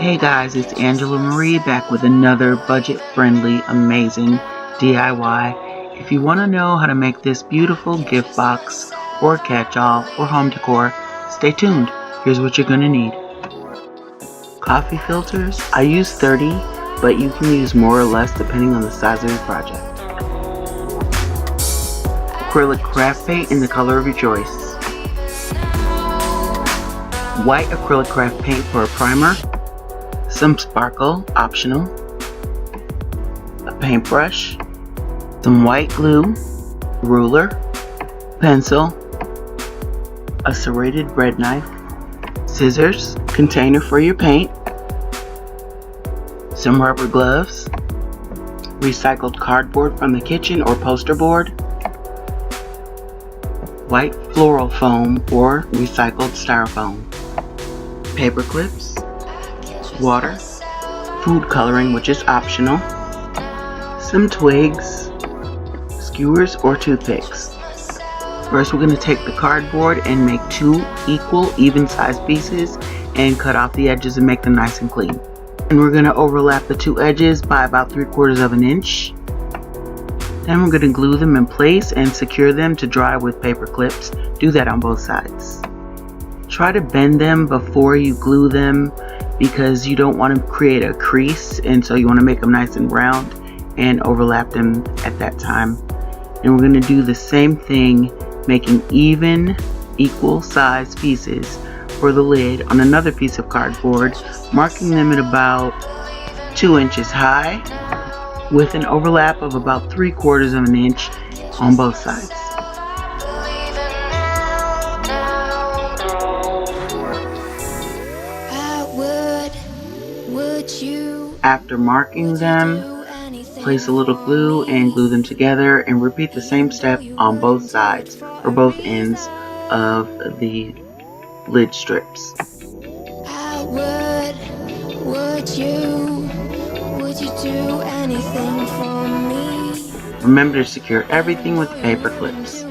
Hey guys, it's Angela Marie back with another budget-friendly, amazing DIY. If you want to know how to make this beautiful gift box or catch-all or home decor, stay tuned. Here's what you're going to need. Coffee filters. I use 30, but you can use more or less depending on the size of your project. Acrylic craft paint in the color of your choice. White acrylic craft paint for a primer. Some sparkle, optional. A paintbrush. Some white glue. Ruler. Pencil. A serrated bread knife. Scissors. Container for your paint. Some rubber gloves. Recycled cardboard from the kitchen or poster board. White floral foam or recycled styrofoam. Paper clips. Water. Food coloring, which is optional. Some twigs. Skewers or toothpicks. First, we're going to take the cardboard and make 2 equal, even-sized pieces and cut off the edges and make them nice and clean. And we're going to overlap the 2 edges by about 3/4 of an inch. Then we're going to glue them in place and secure them to dry with paper clips. Do that on both sides. Try to bend them before you glue them because you don't want to create a crease, and so you want to make them nice and round and overlap them at that time. And we're going to do the same thing, making even, equal size pieces for the lid on another piece of cardboard, marking them at about 2 inches high with an overlap of about 3/4 of an inch on both sides. After marking them, place a little glue and glue them together and repeat the same step on both sides or both ends of the lid strips. Would you do anything for me? Remember to secure everything with paper clips.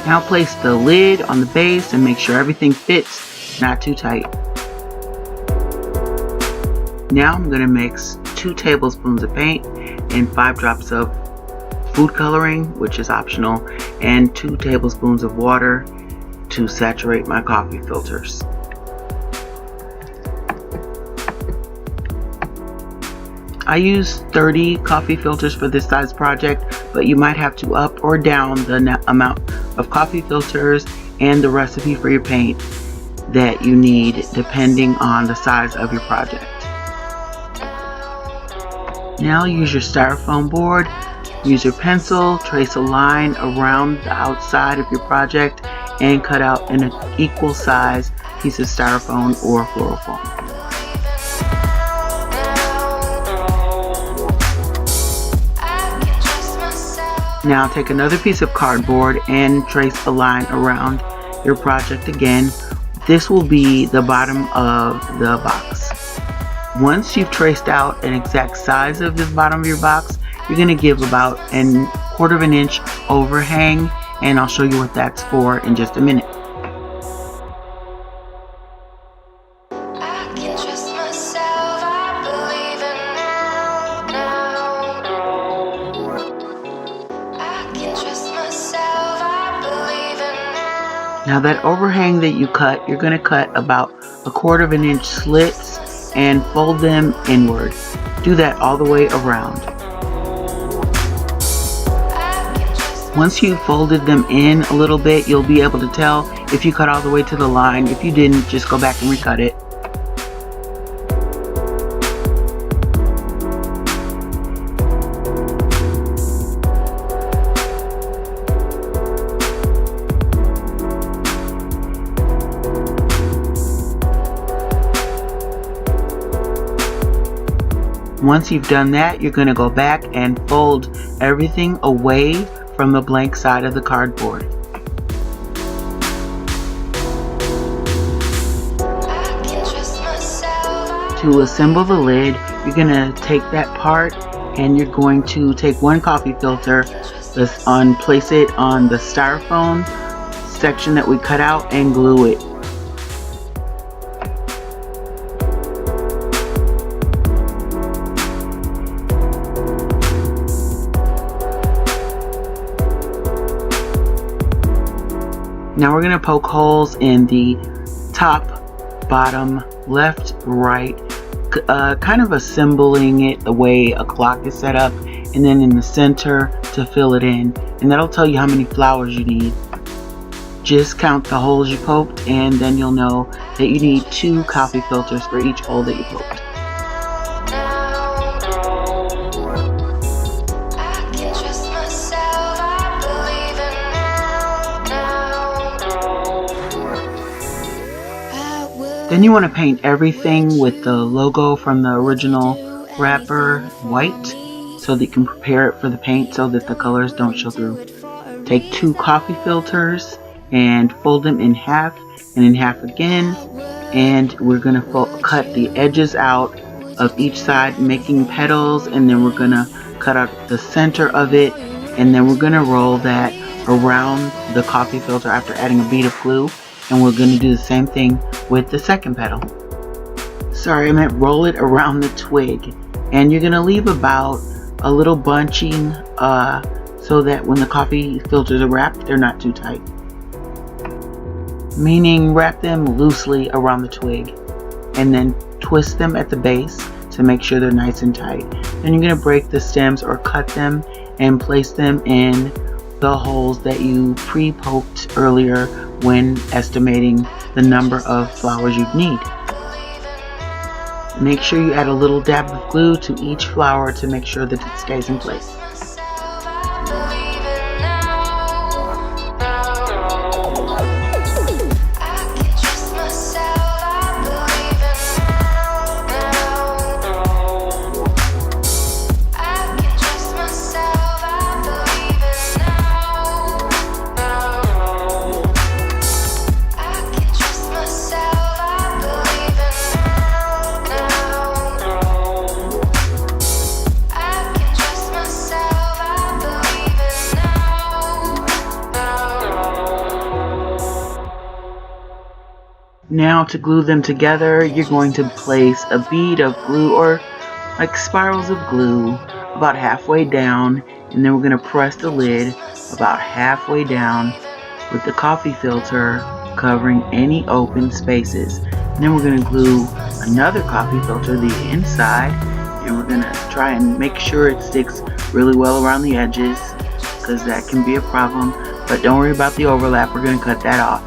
Now place the lid on the base and make sure everything fits, not too tight. Now I'm going to mix 2 tablespoons of paint and 5 drops of food coloring, which is optional, and 2 tablespoons of water to saturate my coffee filters. I use 30 coffee filters for this size project, but you might have to up or down the amount of coffee filters and the recipe for your paint that you need depending on the size of your project. Now use your styrofoam board, use your pencil, trace a line around the outside of your project and cut out an equal size piece of styrofoam or floral foam. Now take another piece of cardboard and trace a line around your project again. This will be the bottom of the box. Once you've traced out an exact size of the bottom of your box, you're going to give about 1/4 of an inch overhang, and I'll show you what that's for in just a minute. Now that overhang that you cut, you're going to cut about 1/4 of an inch slits and fold them inward. Do that all the way around. Once you've folded them in a little bit, you'll be able to tell if you cut all the way to the line. If you didn't, just go back and recut it. Once you've done that, you're going to go back and fold everything away from the blank side of the cardboard. To assemble the lid, you're going to take that part and you're going to take 1 coffee filter and place it on the styrofoam section that we cut out and glue it. Now we're going to poke holes in the top, bottom, left, right, kind of assembling it the way a clock is set up, and then in the center to fill it in, and that'll tell you how many flowers you need. Just count the holes you poked, and then you'll know that you need 2 coffee filters for each hole that you poked. Then you want to paint everything with the logo from the original wrapper white, so that you can prepare it for the paint so that the colors don't show through. Take 2 coffee filters and fold them in half and in half again, and we're going to cut the edges out of each side, making petals, and then we're going to cut out the center of it, and then we're going to roll that around the coffee filter after adding a bead of glue, and we're going to do the same thing with the second petal. Sorry, I meant roll it around the twig, and you're going to leave about a little bunching so that when the coffee filters are wrapped, they're not too tight. Meaning wrap them loosely around the twig and then twist them at the base to make sure they're nice and tight. Then you're going to break the stems or cut them and place them in the holes that you pre-poked earlier when estimating the number of flowers you'd need. Make sure you add a little dab of glue to each flower to make sure that it stays in place. Now to glue them together, you're going to place a bead of glue or like spirals of glue about halfway down, and then we're going to press the lid about halfway down with the coffee filter covering any open spaces. And then we're going to glue another coffee filter the inside, and we're going to try and make sure it sticks really well around the edges, because that can be a problem, but don't worry about the overlap, we're going to cut that off.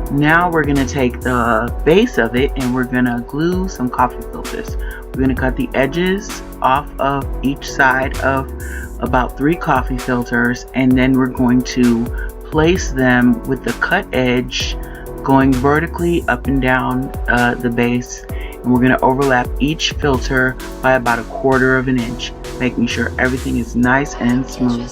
Now we're going to take the base of it and we're going to glue some coffee filters. We're going to cut the edges off of each side of about 3 coffee filters, and then we're going to place them with the cut edge going vertically up and down the base, and we're going to overlap each filter by about 1/4 of an inch, making sure everything is nice and smooth.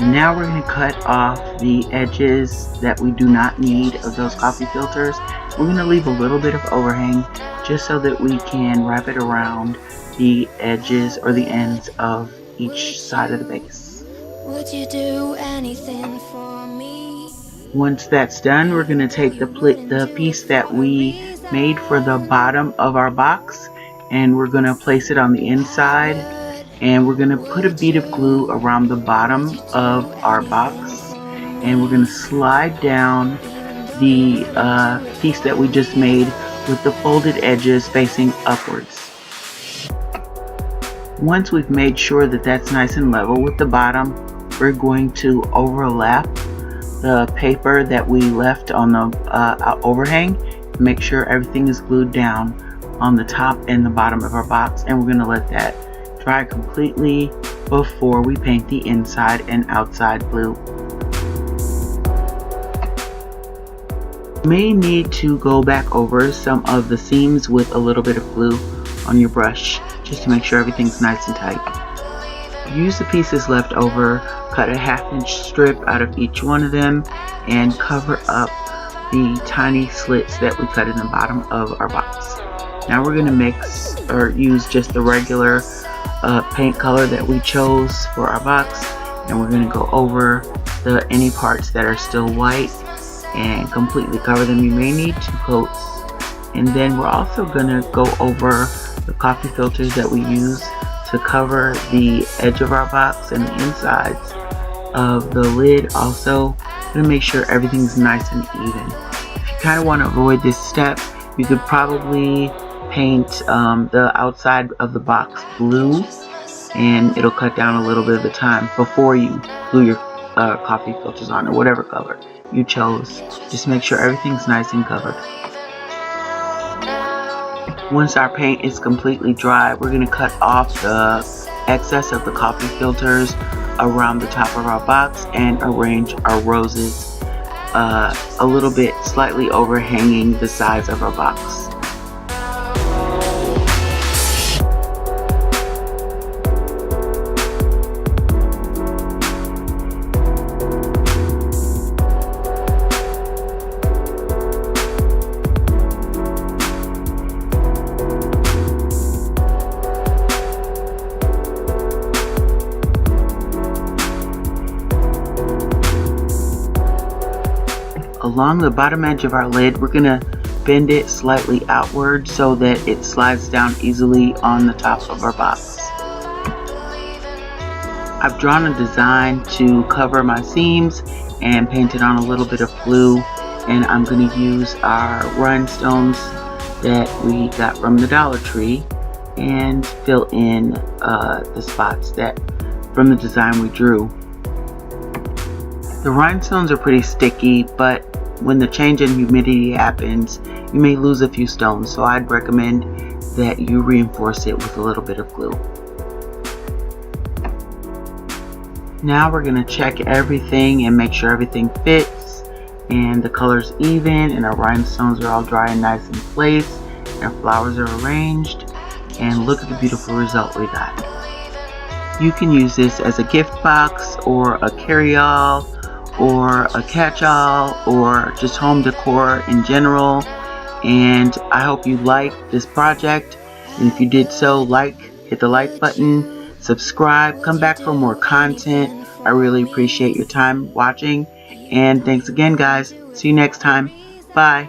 Now we're going to cut off the edges that we do not need of those coffee filters. We're going to leave a little bit of overhang just so that we can wrap it around the edges or the ends of each side of the base. Would you do anything for me? Once that's done, we're going to take the piece that we made for the bottom of our box, and we're going to place it on the inside, and we're going to put a bead of glue around the bottom of our box, and we're going to slide down the piece that we just made with the folded edges facing upwards. Once we've made sure that that's nice and level with the bottom, we're going to overlap the paper that we left on the overhang to make sure everything is glued down on the top and the bottom of our box, and we're going to let that dry completely before we paint the inside and outside blue. You may need to go back over some of the seams with a little bit of glue on your brush just to make sure everything's nice and tight. Use the pieces left over, cut a 1/2 inch strip out of each one of them, and cover up the tiny slits that we cut in the bottom of our box. Now we're going to mix or use just the regular paint color that we chose for our box, and we're going to go over any parts that are still white and completely cover them. You may need 2 coats. And then we're also going to go over the coffee filters that we use to cover the edge of our box and the insides of the lid. Also, going to make sure everything's nice and even. If you kind of want to avoid this step, you could probably paint the outside of the box blue, and it'll cut down a little bit of the time before you glue your coffee filters on, or whatever color you chose. Just make sure everything's nice and covered. Once our paint is completely dry, we're going to cut off the excess of the coffee filters around the top of our box and arrange our roses a little bit slightly overhanging the sides of our box. Along the bottom edge of our lid, we're going to bend it slightly outward so that it slides down easily on the top of our box. I've drawn a design to cover my seams and painted on a little bit of glue, and I'm going to use our rhinestones that we got from the Dollar Tree and fill in the spots that from the design we drew. The rhinestones are pretty sticky, but when the change in humidity happens, you may lose a few stones, so I'd recommend that you reinforce it with a little bit of glue. Now we're going to check everything and make sure everything fits and the color's even and our rhinestones are all dry and nice in place and our flowers are arranged, and look at the beautiful result we got. You can use this as a gift box or a carry-all or a catch-all or just home decor in general, and I hope you liked this project, and if you did so, hit the like button, subscribe, come back for more content. I really appreciate your time watching, and thanks again guys. See you next time. Bye.